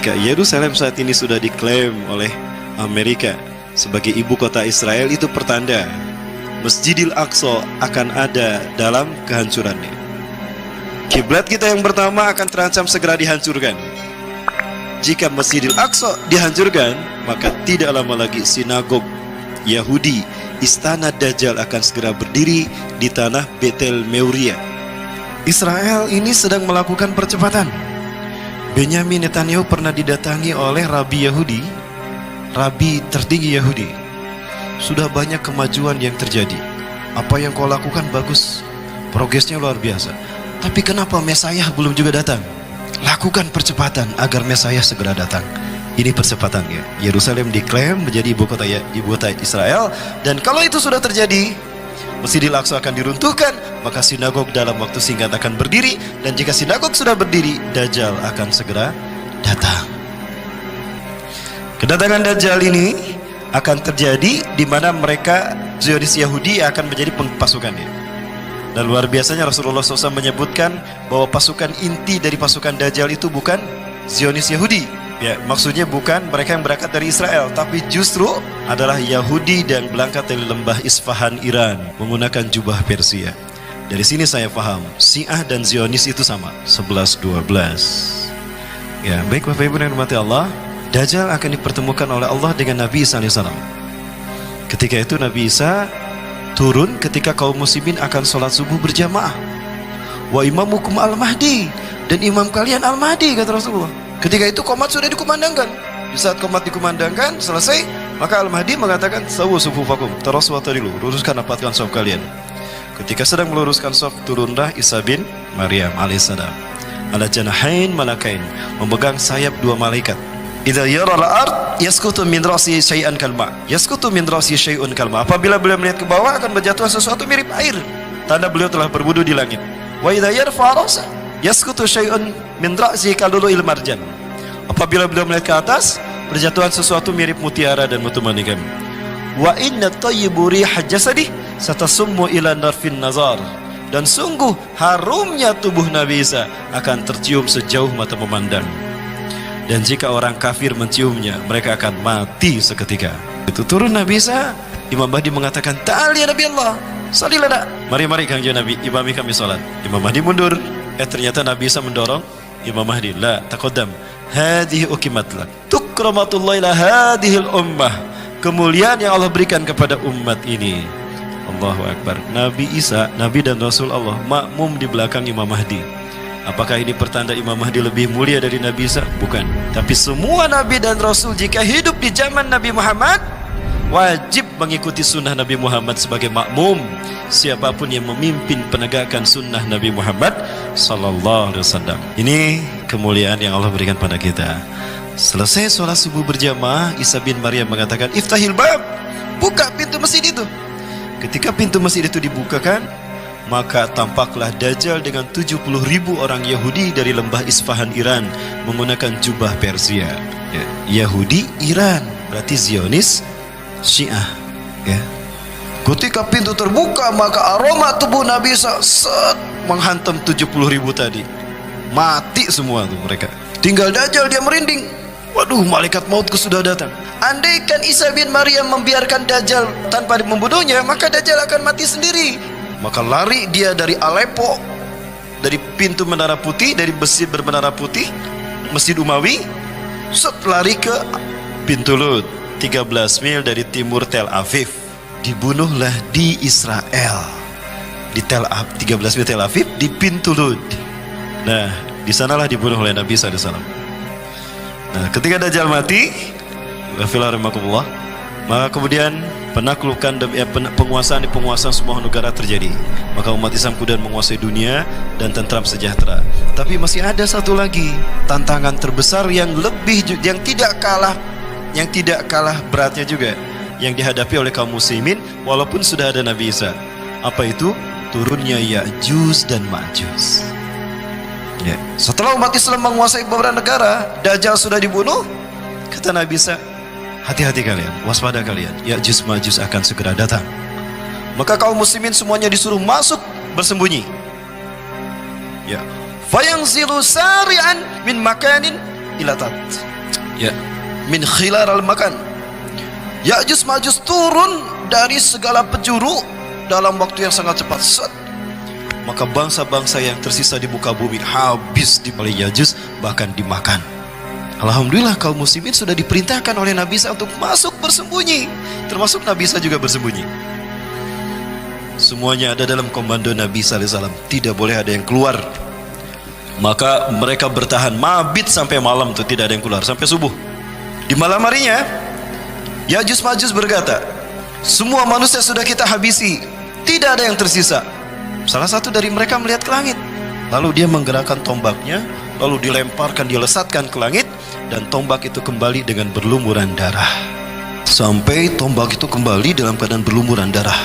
ketika Yerusalem saat ini sudah diklaim oleh Amerika sebagai ibu kota Israel, itu pertanda Masjidil Aqsa akan ada dalam kehancurannya. Kiblat kita yang pertama akan terancam segera dihancurkan. Jika Masjidil Aqsa dihancurkan, maka tidak lama lagi sinagog Yahudi, istana Dajjal akan segera berdiri di tanah Betel Meuria. Israel ini sedang melakukan percepatan. Benyamin Netanyahu pernah didatangi oleh Rabi Yahudi, Rabi tertinggi Yahudi. Sudah banyak kemajuan yang terjadi. Apa yang kau lakukan bagus, progresnya luar biasa. Tapi kenapa Mesias belum juga datang? Lakukan percepatan agar Mesias segera datang. Ini percepatannya. Yerusalem diklaim menjadi ibu kota Israel, dan kalau itu sudah terjadi, Masjidil Aqsa akan diruntuhkan, maka sinagog dalam waktu singkat akan berdiri, dan jika sinagog sudah berdiri, Dajjal akan segera datang. Kedatangan Dajjal ini akan terjadi di mana mereka Zionis Yahudi akan menjadi pasukannya. Dan luar biasanya Rasulullah SAW menyebutkan bahwa pasukan inti dari pasukan Dajjal itu bukan Zionis Yahudi. Ya, maksudnya bukan mereka yang berangkat dari Israel, tapi justru adalah Yahudi dan berangkat dari lembah Isfahan, Iran, menggunakan jubah Persia. Dari sini saya paham, Syiah dan Zionis itu sama, 11-12. Ya, baik Bapak Ibu yang dirahmati Allah, Dajjal akan dipertemukan oleh Allah dengan Nabi Isa AS. Ketika itu Nabi Isa turun ketika kaum muslimin akan sholat subuh berjamaah. Wa imamukum al-mahdi, dan imam kalian al-mahdi, kata Rasulullah. Ketika itu qomat sudah dikumandangkan. Di saat qomat dikumandangkan selesai, maka al-mahdi mengatakan sawu sufufakum, tarasu wa tarilu, luruskan rapatkan shaf kalian. Ketika sedang meluruskan shaf, turunlah Isa bin Maryam alaihissalam ala janahain malakain, memegang sayap dua malaikat. Idza yara al-ard yaskutu min ra'si syai'an kalma, yaskutu min ra'si syai'un kalma. Apabila beliau melihat ke bawah, akan berjatuh sesuatu mirip air, tanda beliau telah berwudu di langit. Wa idza yarfa ra'sa yaskutu syai'un min ra'si kalulu'il marjan. Apabila beliau melihat ke atas, berjatuhan sesuatu mirip mutiara dan mutu manikam. Wa inna tayyibu riha jasadi satasummu ila narfin nazar, dan sungguh harumnya tubuh Nabi Isa akan tercium sejauh mata memandang. Dan jika orang kafir menciumnya, mereka akan mati seketika. Itu turun Nabi Isa, Imam Mahdi mengatakan, "Ta'al ya Nabi Allah, salli lana." Mari Kangjeng Nabi, imami kami salat. Imam Mahdi mundur. Ternyata Nabi Isa mendorong Imam Mahdi, "La taqaddam, hadhihi uqimat lak. Tukramatul ila hadhil ummah." Kemuliaan yang Allah berikan kepada umat ini. Allahu Akbar. Nabi Isa, Nabi dan Rasul Allah, makmum di belakang Imam Mahdi. Apakah ini pertanda Imam Mahdi lebih mulia dari Nabi Isa? Bukan. Tapi semua Nabi dan Rasul jika hidup di zaman Nabi Muhammad, wajib mengikuti sunnah Nabi Muhammad sebagai makmum. Siapapun yang memimpin penegakan sunnah Nabi Muhammad sallallahu alaihi wasallam. Ini kemuliaan yang Allah berikan pada kita. Selesai sholat subuh berjamaah, Isa bin Maryam mengatakan, "Iftahil bab." Buka pintu masjid itu. Ketika pintu masjid itu dibukakan, maka tampaklah Dajjal dengan 70.000 orang Yahudi dari lembah Isfahan, Iran, menggunakan jubah Persia. Ya, Yahudi Iran, berarti Zionis Syiah. Ya. Ketika pintu terbuka, maka aroma tubuh Nabi Isa menghantam 70.000 tadi. Mati semua tuh mereka. Tinggal Dajjal, dia merinding. Waduh, malaikat mautku sudah datang. Andaikan Isa bin Maryam membiarkan Dajjal tanpa membunuhnya, maka Dajjal akan mati sendiri. Maka lari dia dari Aleppo, dari pintu Menara Putih, dari masjid bermenara putih, Masjid Umawi, lari ke pintu Lut, 13 mil dari timur Tel Aviv. Dibunuhlah di Israel, di 13 mil Tel Aviv, di pintu Lut. Nah, di sanalah dibunuh oleh Nabi SAW. Nah, ketika Dajjal mati, maka kemudian penaklukan dan penguasaan semua negara terjadi. Maka umat Islam kemudian menguasai dunia dan tentram sejahtera. Tapi masih ada satu lagi tantangan terbesar yang tidak kalah beratnya juga, yang dihadapi oleh kaum muslimin walaupun sudah ada Nabi Isa. Apa itu? Turunnya Ya'juj dan Ma'juj. Ya. Setelah umat Islam menguasai beberapa negara, Dajjal sudah dibunuh, kata Nabi Isa, hati-hati kalian, waspada kalian, Ya'juj Ma'juj akan segera datang. Maka kaum muslimin semuanya disuruh masuk bersembunyi. Ya. Fayanzilu sari'an min makanin ila tat. Ya, min khilaral makan. Ya'juj Ma'juj turun dari segala penjuru dalam waktu yang sangat cepat. Set. Maka bangsa-bangsa yang tersisa di muka bumi habis oleh Ya'juj, bahkan dimakan. Alhamdulillah kaum muslimin sudah diperintahkan oleh Nabi Isa untuk masuk bersembunyi. Termasuk Nabi Isa juga bersembunyi. Semuanya ada dalam komando Nabi SAW. Tidak boleh ada yang keluar. Maka mereka bertahan mabit sampai malam tuh, tidak ada yang keluar sampai subuh. Di malam harinya Ya'juj Ma'juj berkata, semua manusia sudah kita habisi, tidak ada yang tersisa. Salah satu dari mereka melihat ke langit, lalu dia menggerakkan tombaknya, lalu dilemparkan, dilesatkan ke langit, dan tombak itu kembali dengan berlumuran darah. Sampai tombak itu kembali dalam keadaan berlumuran darah.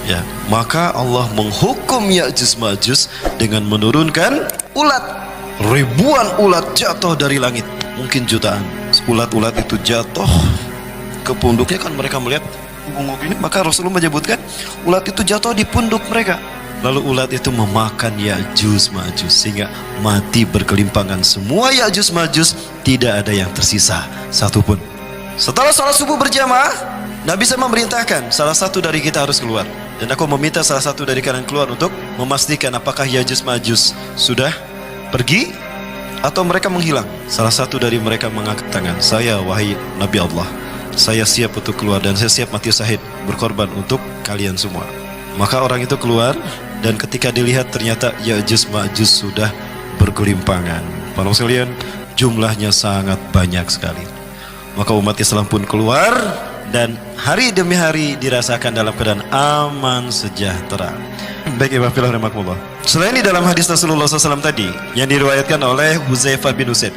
Ya, maka Allah menghukum Ya'juj Ma'juj dengan menurunkan ulat. Ribuan ulat jatuh dari langit, mungkin jutaan. Ulat-ulat itu jatuh ke punduknya, kan mereka melihat ini, maka Rasulullah menyebutkan ulat itu jatuh di punduk mereka. Lalu ulat itu memakan Ya'juj Ma'juj sehingga mati berkelimpangan semua Ya'juj Ma'juj, tidak ada yang tersisa satupun. Setelah sholat subuh berjamaah, Nabi SAW memerintahkan salah satu dari kita harus keluar, dan aku meminta salah satu dari kalian keluar untuk memastikan apakah Ya'juj Ma'juj sudah pergi atau mereka menghilang. Salah satu dari mereka mengangkat tangan, saya wahai Nabi Allah, saya siap untuk keluar dan saya siap mati syahid berkorban untuk kalian semua. Maka orang itu keluar, dan ketika dilihat ternyata Ya'juj Ma'juj sudah bergelimpangan. Para sekalian, jumlahnya sangat banyak sekali. Maka umat Islam pun keluar, dan hari demi hari dirasakan dalam keadaan aman sejahtera. Baik, Ibn Filah Rahmatullah. Selain di dalam hadis Rasulullah SAW tadi yang diriwayatkan oleh Huzaifah bin Usaid,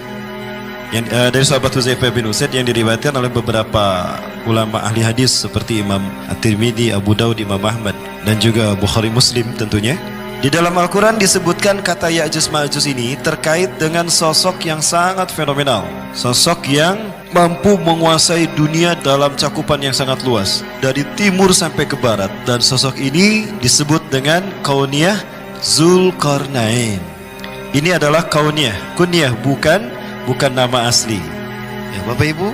dari sahabat Huzaifah bin Usaid, yang diriwayatkan oleh beberapa ulama ahli hadis seperti Imam At-Tirmidzi, Abu Daud, Imam Ahmad, dan juga Bukhari Muslim tentunya. Di dalam Al-Quran disebutkan kata Ya'juj Ma'juj ini terkait dengan sosok yang sangat fenomenal, sosok yang mampu menguasai dunia dalam cakupan yang sangat luas dari timur sampai ke barat, dan sosok ini disebut dengan Kauniyah Zulkarnain. Ini adalah Kauniyah, kunyah, bukan nama asli. Ya, Bapak Ibu,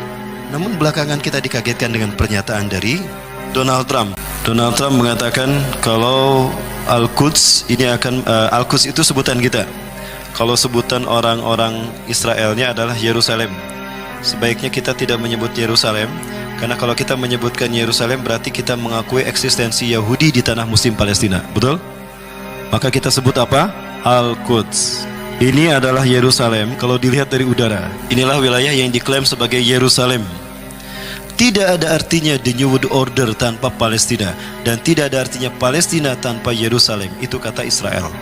namun belakangan kita dikagetkan dengan pernyataan dari Donald Trump. Donald Trump mengatakan kalau Al-Quds ini akan Al-Quds itu sebutan kita. Kalau sebutan orang-orang Israelnya adalah Yerusalem. Sebaiknya kita tidak menyebut Yerusalem, karena kalau kita menyebutkan Yerusalem berarti kita mengakui eksistensi Yahudi di tanah Muslim Palestina. Betul? Maka kita sebut apa? Al-Quds. Ini adalah Yerusalem kalau dilihat dari udara. Inilah wilayah yang diklaim sebagai Yerusalem. Tidak ada artinya the New World Order tanpa Palestina, dan tidak ada artinya Palestina tanpa Yerusalem. Itu kata Israel.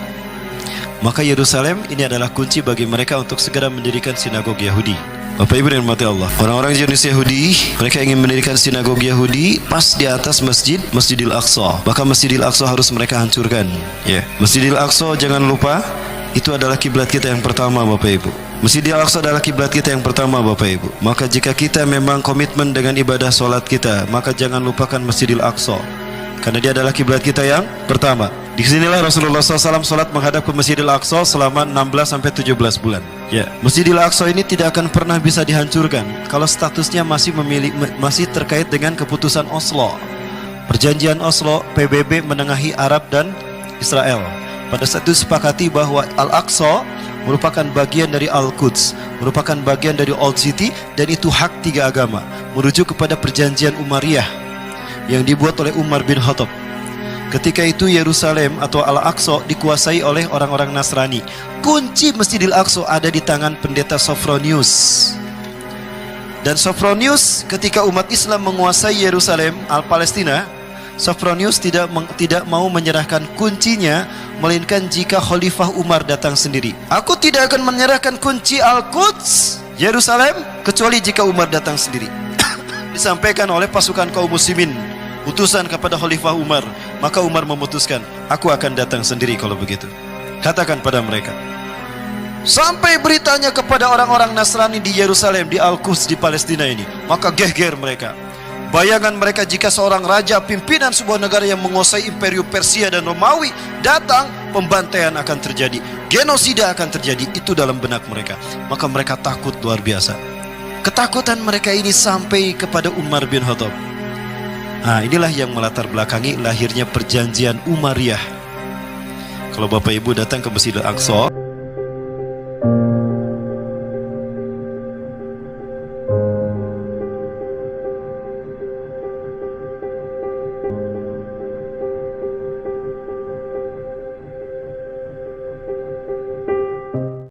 Maka Yerusalem ini adalah kunci bagi mereka untuk segera mendirikan sinagoga Yahudi. Bapak Ibu yang dirahmati Allah, orang-orang Zionis Yahudi, mereka ingin mendirikan sinagoga Yahudi pas di atas Masjidil Aqsa. Maka Masjidil Aqsa harus mereka hancurkan. Ya, Masjidil Aqsa jangan lupa, itu adalah kiblat kita yang pertama, Bapak Ibu. Masjidil Aqsa adalah kiblat kita yang pertama, Bapak Ibu. Maka jika kita memang komitmen dengan ibadah solat kita, maka jangan lupakan Masjidil Aqsa, karena dia adalah kiblat kita yang pertama. Di sinilah Rasulullah SAW solat menghadap ke Masjidil Aqsa selama 16-17 bulan. Ya, Masjidil Aqsa ini tidak akan pernah bisa dihancurkan kalau statusnya masih terkait dengan keputusan Oslo. Perjanjian Oslo, PBB menengahi Arab dan Israel. Pada saat itu sepakati bahwa Al-Aqsa merupakan bagian dari Al-Quds, merupakan bagian dari Old City, dan itu hak tiga agama, merujuk kepada perjanjian Umayyah yang dibuat oleh Umar bin Khattab. Ketika itu Yerusalem atau Al-Aqsa dikuasai oleh orang-orang Nasrani. Kunci Masjidil Aqsa ada di tangan pendeta Sophronius. Dan Sophronius ketika umat Islam menguasai Yerusalem, Al-Palestina, Sophronius tidak mau menyerahkan kuncinya, melainkan jika Khalifah Umar datang sendiri. Aku tidak akan menyerahkan kunci Al-Quds, Yerusalem, kecuali jika Umar datang sendiri. Disampaikan oleh pasukan kaum muslimin, utusan kepada Khalifah Umar. Maka Umar memutuskan, aku akan datang sendiri kalau begitu. Katakan pada mereka. Sampai beritanya kepada orang-orang Nasrani di Yerusalem, di Al-Quds, di Palestina ini, maka geger mereka. Bayangan mereka jika seorang raja pimpinan sebuah negara yang menguasai Imperium Persia dan Romawi datang, pembantaian akan terjadi, genosida akan terjadi. Itu dalam benak mereka. Maka mereka takut luar biasa. Ketakutan mereka ini sampai kepada Umar bin Khattab. Nah, inilah yang melatar belakangi lahirnya perjanjian Umayyah. Kalau Bapak Ibu datang ke Masjidil Aqsa,